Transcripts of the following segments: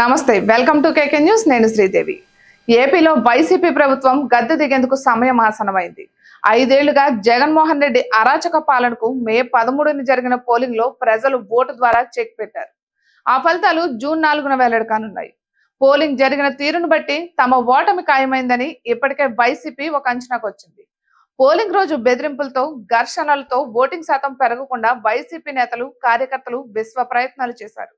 నమస్తే, welcome to KK news. నేను శ్రీదేవి. ఏపీలో వైసీపీ ప్రభుత్వం గద్దె దిగేందుకు సమయం ఆసనమైంది. 5 ఏళ్లుగా జగన్మోహన్ రెడ్డి అరాచక పాలనకు మే 13న జరిగిన పోలింగ్ లో ప్రజలు ఓటు ద్వారా చెక్ పెట్టారు. ఆ ఫలితాలు జూన్ 4న వెల్లడి కానున్నాయి. పోలింగ్ జరిగిన తీరును బట్టి తమ ఓటమి ఖాయమైందని ఇప్పటికే వైసీపీ ఒక అంచనాకు వచ్చింది. పోలింగ్ రోజు బెదిరింపులతో, ఘర్షణలతో ఓటింగ్ శాతం పెరగకుండా వైసీపీ నేతలు, కార్యకర్తలు విశ్వ ప్రయత్నాలు చేశారు.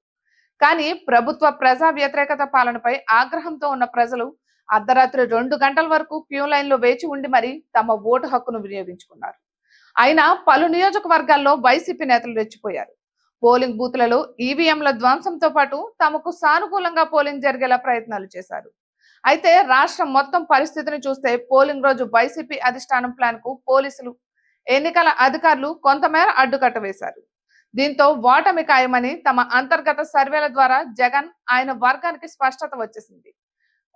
కానీ ప్రభుత్వ ప్రజా వ్యతిరేకత పాలనపై ఆగ్రహంతో ఉన్న ప్రజలు అర్ధరాత్రి 2 గంటల వరకు క్యూ లైన్ లో వేచి ఉండి మరీ తమ ఓటు హక్కును వినియోగించుకున్నారు. అయినా పలు నియోజకవర్గాల్లో వైసీపీ నేతలు రెచ్చిపోయారు. పోలింగ్ బూత్లలో ఈవీఎంల ధ్వంసంతో పాటు తమకు సానుకూలంగా పోలింగ్ జరిగేలా ప్రయత్నాలు చేశారు. అయితే రాష్ట్రం మొత్తం పరిస్థితిని చూస్తే పోలింగ్ రోజు వైసీపీ అధిష్టానం ప్లాన్ కు పోలీసులు, ఎన్నికల అధికారులు కొంతమేర అడ్డుకట్ట వేశారు. దీంతో ఓటమి ఖాయమని తమ అంతర్గత సర్వేల ద్వారా జగన్, ఆయన వర్గానికి స్పష్టత వచ్చేసింది.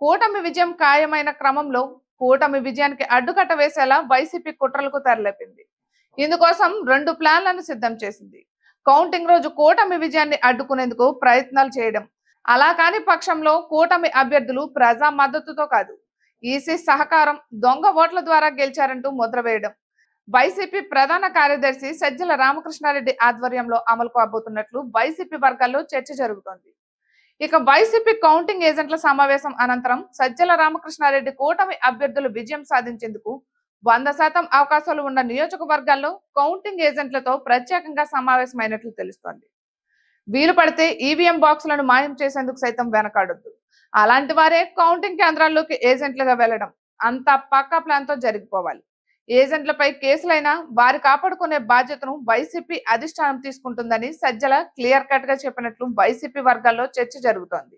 కూటమి విజయం ఖాయమైన క్రమంలో కూటమి విజయానికి అడ్డుకట్ట వేసేలా వైసీపీ కుట్రలకు తెరలేపింది. ఇందుకోసం 2 ప్లాన్లను సిద్ధం చేసింది. కౌంటింగ్ రోజు కూటమి విజయాన్ని అడ్డుకునేందుకు ప్రయత్నాలు చేయడం, అలా కాని పక్షంలో కూటమి అభ్యర్థులు ప్రజా మద్దతుతో కాదు, ఈసీ సహకారం, దొంగ ఓట్ల ద్వారా గెలిచారంటూ ముద్ర వేయడం వైసీపీ ప్రధాన కార్యదర్శి సజ్జల రామకృష్ణారెడ్డి ఆధ్వర్యంలో అమలు కాబోతున్నట్లు వైసీపీ వర్గాల్లో చర్చ జరుగుతోంది. ఇక వైసీపీ కౌంటింగ్ ఏజెంట్ల సమావేశం అనంతరం సజ్జల రామకృష్ణారెడ్డి కూటమి అభ్యర్థులు విజయం సాధించేందుకు 100% అవకాశాలు ఉన్న నియోజకవర్గాల్లో కౌంటింగ్ ఏజెంట్లతో ప్రత్యేకంగా సమావేశమైనట్లు తెలుస్తోంది. వీలు పడితే ఈవీఎం బాక్సులను మాయం చేసేందుకు సైతం వెనకాడొద్దు. అలాంటి వారే కౌంటింగ్ కేంద్రాల్లోకి ఏజెంట్లుగా వెళ్లడం అంతా పక్కా ప్లాన్ తో జరిగిపోవాలి. ఏజెంట్లపై కేసులైనా వారి కాపాడుకునే బాధ్యతను వైసీపీ అధిష్టానం తీసుకుంటుందని సజ్జల క్లియర్ కట్ గా చెప్పినట్లు వైసీపీ వర్గాల్లో చర్చ జరుగుతోంది.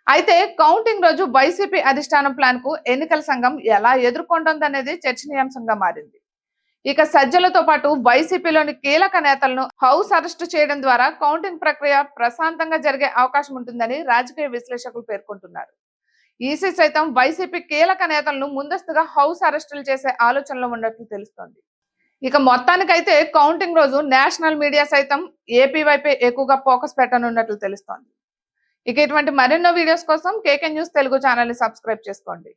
అయితే కౌంటింగ్ రోజు వైసీపీ అధిష్టానం ప్లాన్ కు ఎన్నికల సంఘం ఎలా ఎదుర్కొంటుందనేది చర్చనీయాంశంగా మారింది. ఇక సజ్జలతో పాటు వైసీపీలోని కీలక నేతలను హౌస్ అరెస్ట్ చేయడం ద్వారా కౌంటింగ్ ప్రక్రియ ప్రశాంతంగా జరిగే అవకాశం ఉంటుందని రాజకీయ విశ్లేషకులు పేర్కొంటున్నారు. ఈసీ సైతం వైసీపీ కీలక నేతలను ముందస్తుగా హౌస్ అరెస్టులు చేసే ఆలోచనలో ఉన్నట్లు తెలుస్తోంది. ఇక మొత్తానికైతే కౌంటింగ్ రోజు నేషనల్ మీడియా సైతం ఏపీ వైపే ఎక్కువగా ఫోకస్ పెట్టనున్నట్లు తెలుస్తోంది. ఇక ఇటువంటి మరెన్నో వీడియోస్ కోసం కేకే న్యూస్ తెలుగు ఛానల్ ని సబ్స్క్రైబ్ చేసుకోండి.